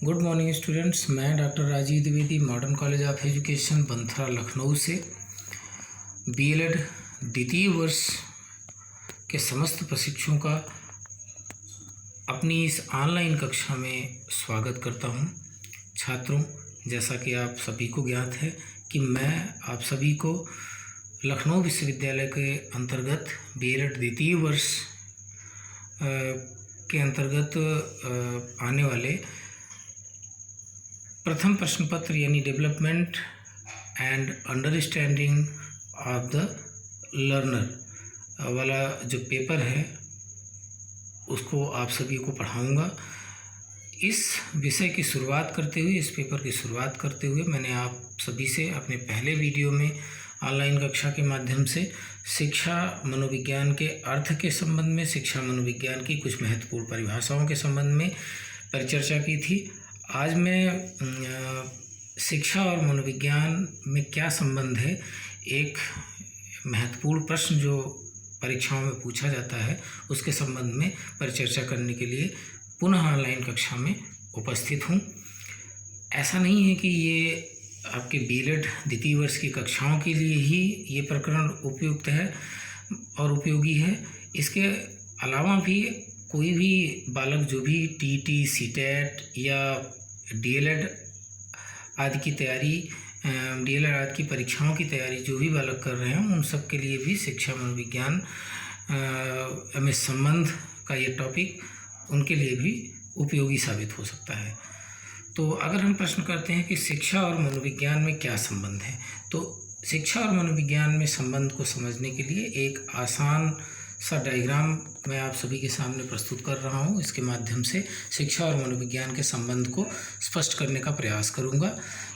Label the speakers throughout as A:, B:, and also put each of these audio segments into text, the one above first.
A: Good morning students. मैं doctor Rajeev Dwivedi modern college of education Banthra Lucknow से BElEd द्वितीय वर्ष के समस्त प्रशिक्षुओं का अपनी इस ऑनलाइन कक्षा में स्वागत करता हूं। छात्रों, जैसा कि आप सभी को ज्ञात है कि मैं आप सभी को लखनऊ विश्वविद्यालय के अंतर्गत बीएलएड द्वितीय वर्ष के अंतर्गत आने वाले प्रथम प्रश्न पत्र यानी development and understanding of the learner वाला जो पेपर है उसको आप सभी को पढ़ाऊंगा। इस विषय की शुरुआत करते हुए, इस पेपर की शुरुआत करते हुए मैंने आप सभी से अपने पहले वीडियो में ऑनलाइन कक्षा के माध्यम से शिक्षा मनोविज्ञान के अर्थ के संबंध में, शिक्षा मनोविज्ञान की कुछ महत्वपूर्ण परिभाषाओं के संबंध में परिचर्चा की थी। आज मैं शिक्षा और मनोविज्ञान में क्या संबंध है, एक महत्वपूर्ण प्रश्न जो परीक्षाओं में पूछा जाता है उसके संबंध में परिचर्चा करने के लिए पुनः ऑनलाइन कक्षा में उपस्थित हूँ। ऐसा नहीं है कि ये आपके बीएलएड द्वितीय वर्ष की कक्षाओं के लिए ही ये प्रकरण उपयुक्त है और उपयोगी है। इसके अलावा भी कोई भी बालक जो भी टीटी, सीटेट या डीएलएड आदि की तैयारी, डीएलएड आदि की परीक्षाओं की तैयारी जो भी बालक कर रहे हैं उन सब के लिए भी शिक्षा मनोविज्ञान में संबंध का ये टॉपिक उनके लिए भी उपयोगी साबित हो सकता है। तो अगर हम प्रश्न करते हैं कि शिक्षा और मनोविज्ञान में क्या संबंध है, तो शिक्षा और मनोविज्ञान में संबंध को समझने के लिए एक आसान सा डायग्राम मैं आप सभी के सामने प्रस्तुत कर रहा हूँ। इसके माध्यम से शिक्षा और मनोविज्ञान के संबंध को स्पष्ट करने का प्रयास करूँगा।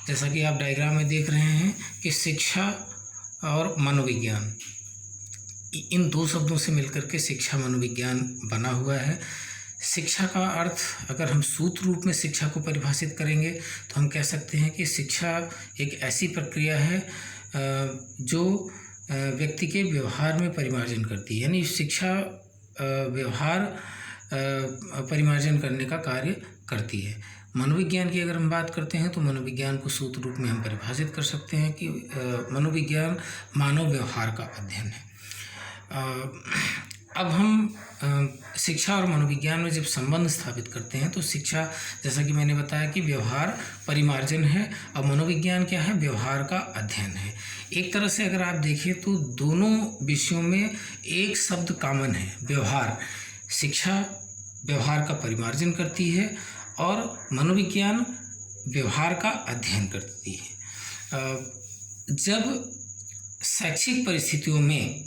A: जैसा कि आप डायग्राम में देख रहे हैं कि शिक्षा और मनोविज्ञान, इन दो शब्दों से मिलकर के शिक्षा मनोविज्ञान बना हुआ है। शिक्षा का अर्थ अगर हम सूत्र रूप में शिक्षा को परिभाषित करेंगे तो हम कह सकते हैं कि शिक्षा एक ऐसी प्रक्रिया है जो व्यक्ति के व्यवहार में परिमार्जन करती है, यानी शिक्षा व्यवहार परिमार्जन करने का कार्य करती है। मनोविज्ञान की अगर हम बात करते हैं तो मनोविज्ञान को सूत्र रूप में हम परिभाषित कर सकते हैं कि मनोविज्ञान मानव व्यवहार का अध्ययन है। अब हम शिक्षा और मनोविज्ञान में जब संबंध स्थापित करते हैं तो शिक्षा, जैसा कि मैंने बताया कि व्यवहार परिमार्जन है और मनोविज्ञान क्या है, व्यवहार का अध्ययन है। एक तरह से अगर आप देखें तो दोनों विषयों में एक शब्द कॉमन है, व्यवहार। शिक्षा व्यवहार का परिमार्जन करती है और मनोविज्ञान व्यवहार का अध्ययन करती है। जब शैक्षिक परिस्थितियों में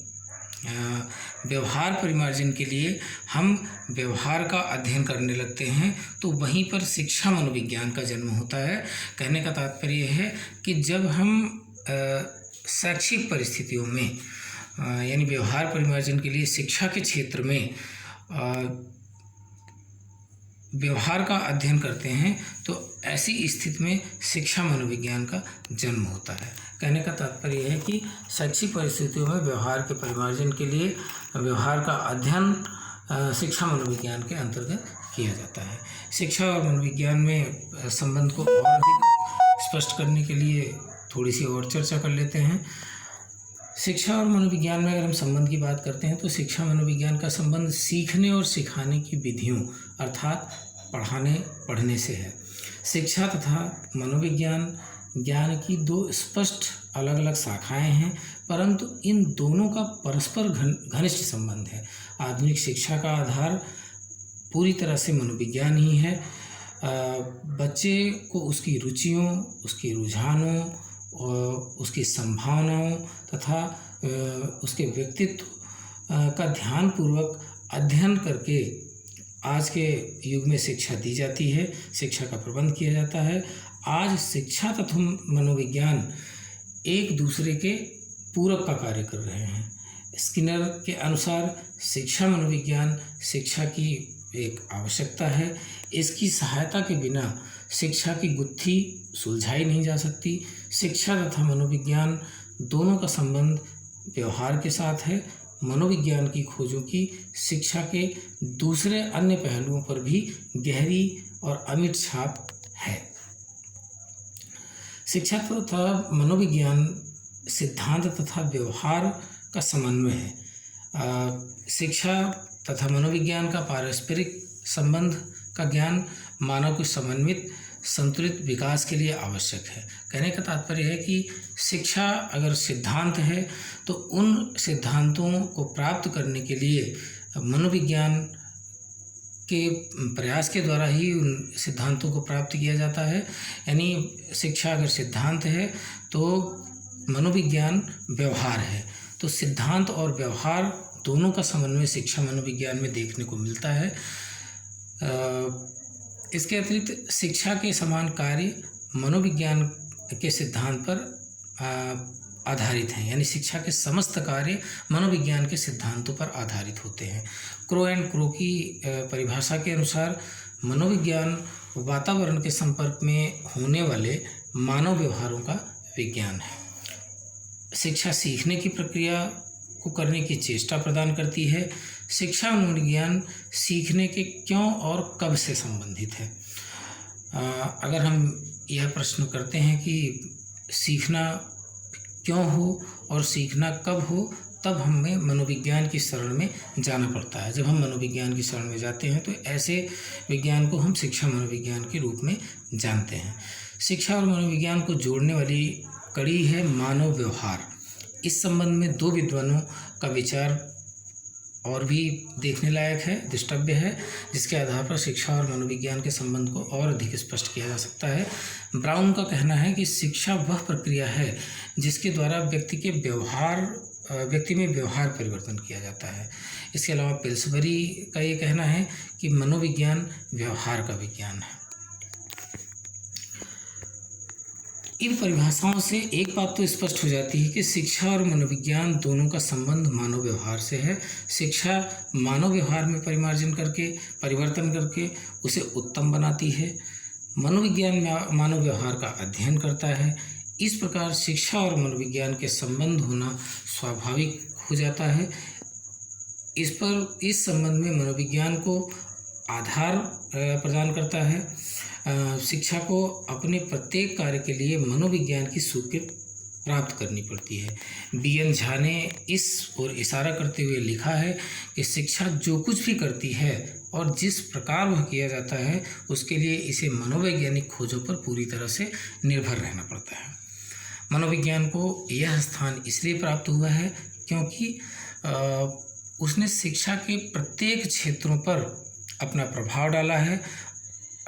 A: व्यवहार परिमार्जन के लिए हम व्यवहार का अध्ययन करने लगते हैं तो वहीं पर शिक्षा मनोविज्ञान का जन्म होता है। कहने का तात्पर्य है कि जब हम शैक्षिक परिस्थितियों में यानी व्यवहार परिमार्जन के लिए शिक्षा के क्षेत्र में व्यवहार का अध्ययन करते हैं तो ऐसी स्थिति में शिक्षा मनोविज्ञान का जन्म होता है। कहने का तात्पर्य है कि शैक्षिक परिस्थितियों में व्यवहार के परिमार्जन के लिए व्यवहार का अध्ययन शिक्षा मनोविज्ञान के अंतर्गत किया जाता है। शिक्षा और मनोविज्ञान में संबंध को और अधिक स्पष्ट करने के लिए थोड़ी सी और चर्चा कर लेते हैं। शिक्षा और मनोविज्ञान में अगर हम संबंध की बात करते हैं तो शिक्षा मनोविज्ञान का संबंध सीखने और सिखाने की विधियों अर्थात पढ़ाने पढ़ने से है। शिक्षा तथा मनोविज्ञान ज्ञान की दो स्पष्ट अलग अलग शाखाएं हैं, परंतु इन दोनों का परस्पर घनिष्ठ संबंध है। आधुनिक शिक्षा का आधार पूरी तरह से मनोविज्ञान ही है। बच्चे को उसकी रुचियों, उसके रुझानों और उसकी संभावनाओं तथा उसके व्यक्तित्व का ध्यानपूर्वक अध्ययन करके आज के युग में शिक्षा दी जाती है, शिक्षा का प्रबंध किया जाता है। आज शिक्षा तथा मनोविज्ञान एक दूसरे के पूरक का कार्य कर रहे हैं। स्किनर के अनुसार शिक्षा मनोविज्ञान शिक्षा की एक आवश्यकता है। इसकी सहायता के बिना शिक्षा की गुत्थी सुलझाई नहीं जा सकती। शिक्षा तथा मनोविज्ञान दोनों का संबंध व्यवहार के साथ है। मनोविज्ञान की खोजों की शिक्षा के दूसरे अन्य पहलुओं पर भी गहरी और अमिट छाप है। शिक्षा तथा मनोविज्ञान सिद्धांत तथा व्यवहार का समन्वय है। शिक्षा तथा मनोविज्ञान का पारस्परिक संबंध का ज्ञान मानव के समन्वित संतुलित विकास के लिए आवश्यक है। कहने का तात्पर्य है कि शिक्षा अगर सिद्धांत है तो उन सिद्धांतों को प्राप्त करने के लिए मनोविज्ञान के प्रयास के द्वारा ही उन सिद्धांतों को प्राप्त किया जाता है। यानी शिक्षा अगर सिद्धांत है तो मनोविज्ञान व्यवहार है। तो सिद्धांत और व्यवहार दोनों का समन्वय शिक्षा मनोविज्ञान में देखने को मिलता है। इसके अतिरिक्त शिक्षा के समान कार्य मनोविज्ञान के सिद्धांत पर आधारित हैं। यानी शिक्षा के समस्त कार्य मनोविज्ञान के सिद्धांतों पर आधारित होते हैं। क्रो एंड क्रो की परिभाषा के अनुसार मनोविज्ञान वातावरण के संपर्क में होने वाले मानव व्यवहारों का विज्ञान है। शिक्षा सीखने की प्रक्रिया को करने की चेष्टा प्रदान करती है। शिक्षा मनोविज्ञान सीखने के क्यों और कब से संबंधित है। अगर हम यह प्रश्न करते हैं कि सीखना क्यों हो और सीखना कब हो, तब हमें मनोविज्ञान की शरण में जाना पड़ता है। जब हम मनोविज्ञान की शरण में जाते हैं तो ऐसे विज्ञान को हम शिक्षा मनोविज्ञान के रूप में जानते हैं। शिक्षा और मनोविज्ञान को जोड़ने वाली कड़ी है मानव व्यवहार। इस संबंध में दो विद्वानों का विचार और भी देखने लायक है, दृष्टव्य है, जिसके आधार पर शिक्षा और मनोविज्ञान के संबंध को और अधिक स्पष्ट किया जा सकता है। ब्राउन का कहना है कि शिक्षा वह प्रक्रिया है जिसके द्वारा व्यक्ति में व्यवहार परिवर्तन किया जाता है। इसके अलावा पिल्सबरी का ये कहना है कि मनोविज्ञान व्यवहार का विज्ञान है। इन परिभाषाओं से एक बात तो स्पष्ट हो जाती है कि शिक्षा और मनोविज्ञान दोनों का संबंध मानव व्यवहार से है। शिक्षा मानव व्यवहार में परिवर्तन करके उसे उत्तम बनाती है। मनोविज्ञान मानव व्यवहार का अध्ययन करता है। इस प्रकार शिक्षा और मनोविज्ञान के संबंध होना स्वाभाविक हो जाता है। इस संबंध में मनोविज्ञान को आधार प्रदान करता है। शिक्षा को अपने प्रत्येक कार्य के लिए मनोविज्ञान की स्वीकृति प्राप्त करनी पड़ती है। बीएन झा ने इस ओर इशारा करते हुए लिखा है कि शिक्षा जो कुछ भी करती है और जिस प्रकार वह किया जाता है उसके लिए इसे मनोवैज्ञानिक खोजों पर पूरी तरह से निर्भर रहना पड़ता है। मनोविज्ञान को यह स्थान इसलिए प्राप्त हुआ है क्योंकि उसने शिक्षा के प्रत्येक क्षेत्रों पर अपना प्रभाव डाला है।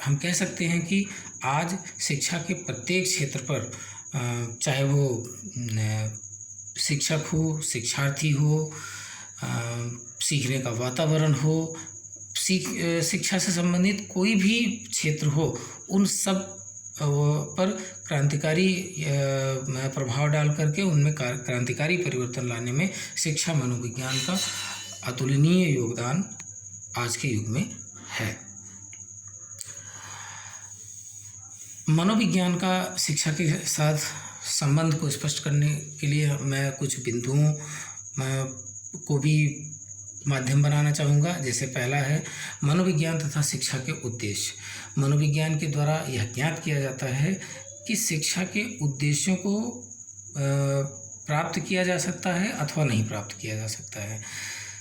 A: हम कह सकते हैं कि आज शिक्षा के प्रत्येक क्षेत्र पर, चाहे वो शिक्षक हो, शिक्षार्थी हो, सीखने का वातावरण हो, शिक्षा से संबंधित कोई भी क्षेत्र हो, उन सब पर क्रांतिकारी प्रभाव डाल करके उनमें क्रांतिकारी परिवर्तन लाने में शिक्षा मनोविज्ञान का अतुलनीय योगदान आज के युग में है। मनोविज्ञान का शिक्षा के साथ संबंध को स्पष्ट करने के लिए मैं कुछ बिंदुओं को भी माध्यम बनाना चाहूँगा। जैसे पहला है मनोविज्ञान तथा शिक्षा के उद्देश्य। मनोविज्ञान के द्वारा यह ज्ञात किया जाता है कि शिक्षा के उद्देश्यों को प्राप्त किया जा सकता है अथवा नहीं प्राप्त किया जा सकता है।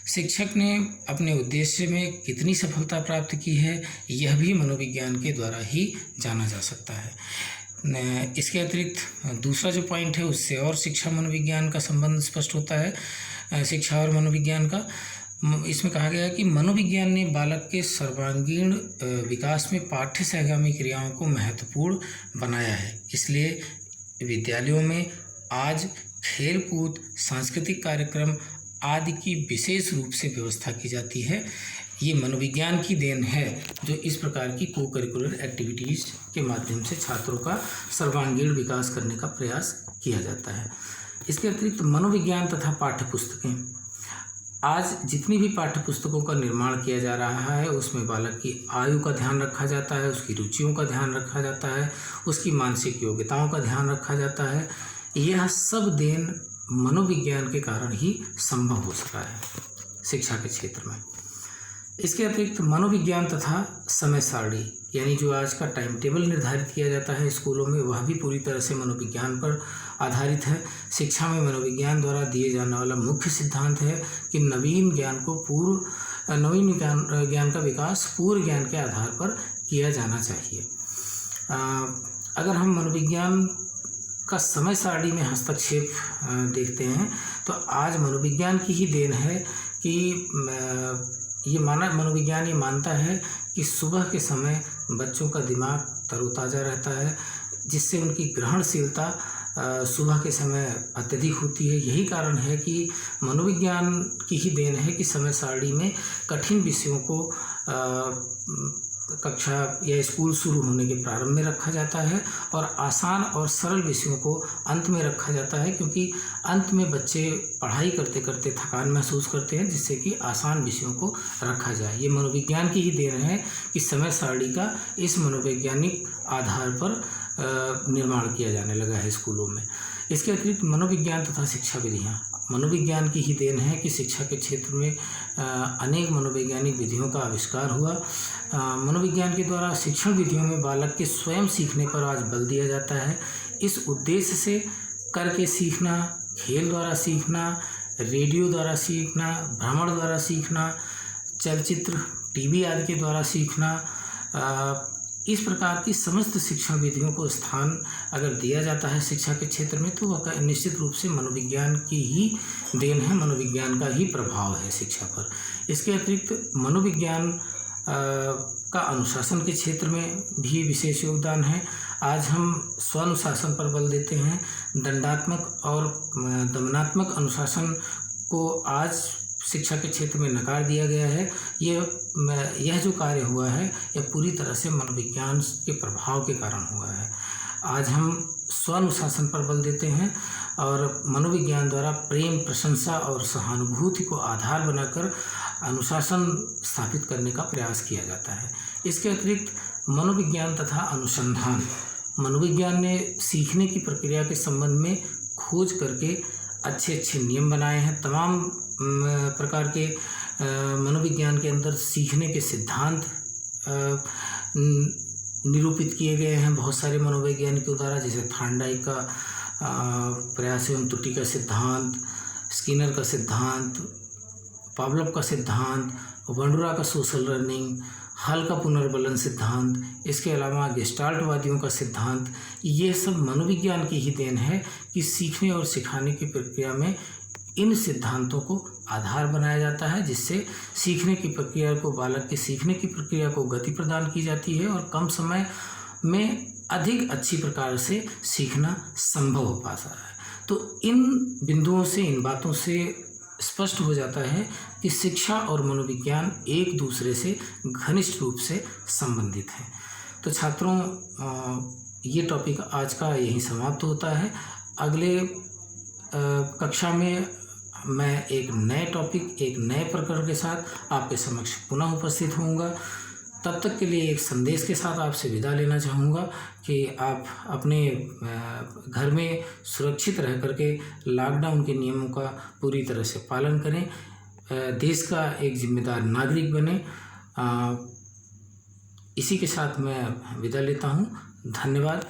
A: शिक्षक ने अपने उद्देश्य में कितनी सफलता प्राप्त की है यह भी मनोविज्ञान के द्वारा ही जाना जा सकता है। इसके अतिरिक्त दूसरा जो पॉइंट है उससे और शिक्षा मनोविज्ञान का संबंध स्पष्ट होता है। शिक्षा और मनोविज्ञान का इसमें कहा गया है कि मनोविज्ञान ने बालक के सर्वांगीण विकास में पाठ्य सहगामी क्रियाओं को महत्वपूर्ण बनाया है। इसलिए विद्यालयों में आज खेल कूद, सांस्कृतिक कार्यक्रम आदि की विशेष रूप से व्यवस्था की जाती है। ये मनोविज्ञान की देन है जो इस प्रकार की को करिकुलर एक्टिविटीज़ के माध्यम से छात्रों का सर्वांगीण विकास करने का प्रयास किया जाता है। इसके अतिरिक्त मनोविज्ञान तथा पाठ्यपुस्तकें, आज जितनी भी पाठ्यपुस्तकों का निर्माण किया जा रहा है उसमें बालक की आयु का ध्यान रखा जाता है, उसकी रुचियों का ध्यान रखा जाता है, उसकी मानसिक योग्यताओं का ध्यान रखा जाता है। यह सब देन मनोविज्ञान के कारण ही संभव हो सका है शिक्षा के क्षेत्र में। इसके अतिरिक्त मनोविज्ञान तथा समय सारणी, यानी जो आज का टाइम टेबल निर्धारित किया जाता है स्कूलों में, वह भी पूरी तरह से मनोविज्ञान पर आधारित है। शिक्षा में मनोविज्ञान द्वारा दिए जाने वाला मुख्य सिद्धांत है कि नवीन ज्ञान का विकास पूर्व ज्ञान के आधार पर किया जाना चाहिए। अगर हम मनोविज्ञान का समय सारणी में हस्तक्षेप देखते हैं तो आज मनोविज्ञान की ही देन है कि मनोविज्ञान ये मानता है कि सुबह के समय बच्चों का दिमाग तरोताज़ा रहता है, जिससे उनकी ग्रहणशीलता सुबह के समय अत्यधिक होती है। यही कारण है कि मनोविज्ञान की ही देन है कि समय सारणी में कठिन विषयों को कक्षा या स्कूल शुरू होने के प्रारंभ में रखा जाता है और आसान और सरल विषयों को अंत में रखा जाता है, क्योंकि अंत में बच्चे पढ़ाई करते करते थकान महसूस करते हैं, जिससे कि आसान विषयों को रखा जाए। ये मनोविज्ञान की ही देन है कि समय सारणी का इस मनोवैज्ञानिक आधार पर निर्माण किया जाने लगा है स्कूलों में। इसके अतिरिक्त मनोविज्ञान तथा शिक्षा विधियाँ, मनोविज्ञान की ही देन है कि शिक्षा के क्षेत्र में अनेक मनोवैज्ञानिक विधियों का आविष्कार हुआ। मनोविज्ञान के द्वारा शिक्षण विधियों में बालक के स्वयं सीखने पर आज बल दिया जाता है। इस उद्देश्य से करके सीखना, खेल द्वारा सीखना, रेडियो द्वारा सीखना, भ्रमण द्वारा सीखना, चलचित्र, टीवी आदि के द्वारा सीखना, इस प्रकार की समस्त शिक्षण विधियों को स्थान अगर दिया जाता है शिक्षा के क्षेत्र में, तो वह निश्चित रूप से मनोविज्ञान की ही देन है, मनोविज्ञान का ही प्रभाव है शिक्षा पर। इसके अतिरिक्त मनोविज्ञान का अनुशासन के क्षेत्र में भी विशेष योगदान है। आज हम स्वानुशासन पर बल देते हैं। दंडात्मक और दमनात्मक अनुशासन को आज शिक्षा के क्षेत्र में नकार दिया गया है। यह जो कार्य हुआ है यह पूरी तरह से मनोविज्ञान के प्रभाव के कारण हुआ है। आज हम स्वानुशासन पर बल देते हैं और मनोविज्ञान द्वारा प्रेम, प्रशंसा और सहानुभूति को आधार बनाकर अनुशासन स्थापित करने का प्रयास किया जाता है। इसके अतिरिक्त मनोविज्ञान तथा अनुसंधान, मनोविज्ञान ने सीखने की प्रक्रिया के संबंध में खोज करके अच्छे अच्छे नियम बनाए हैं। तमाम प्रकार के मनोविज्ञान के अंदर सीखने के सिद्धांत निरूपित किए गए हैं बहुत सारे मनोवैज्ञानिकों द्वारा, जैसे थार्नडाइक का प्रयास एवं त्रुटि का सिद्धांत, स्किनर का सिद्धांत, पावलोव का सिद्धांत, वंडुरा का सोशल लर्निंग, हल का पुनर्बलन सिद्धांत, इसके अलावा गेस्टाल्टवादियों का सिद्धांत। ये सब मनोविज्ञान की ही देन है कि सीखने और सिखाने की प्रक्रिया में इन सिद्धांतों को आधार बनाया जाता है, जिससे सीखने की प्रक्रिया को, बालक के सीखने की प्रक्रिया को गति प्रदान की जाती है और कम समय में अधिक अच्छी प्रकार से सीखना संभव हो पाता है। तो इन बिंदुओं से, इन बातों से स्पष्ट हो जाता है कि शिक्षा और मनोविज्ञान एक दूसरे से घनिष्ठ रूप से संबंधित हैं। तो छात्रों, ये टॉपिक आज का यहीं समाप्त होता है। अगले कक्षा में मैं एक नए टॉपिक, एक नए प्रकरण के साथ आपके समक्ष पुनः उपस्थित होऊंगा। तब तक के लिए एक संदेश के साथ आपसे विदा लेना चाहूँगा कि आप अपने घर में सुरक्षित रह करके लॉकडाउन के नियमों का पूरी तरह से पालन करें, देश का एक जिम्मेदार नागरिक बने। इसी के साथ मैं विदा लेता हूँ। धन्यवाद।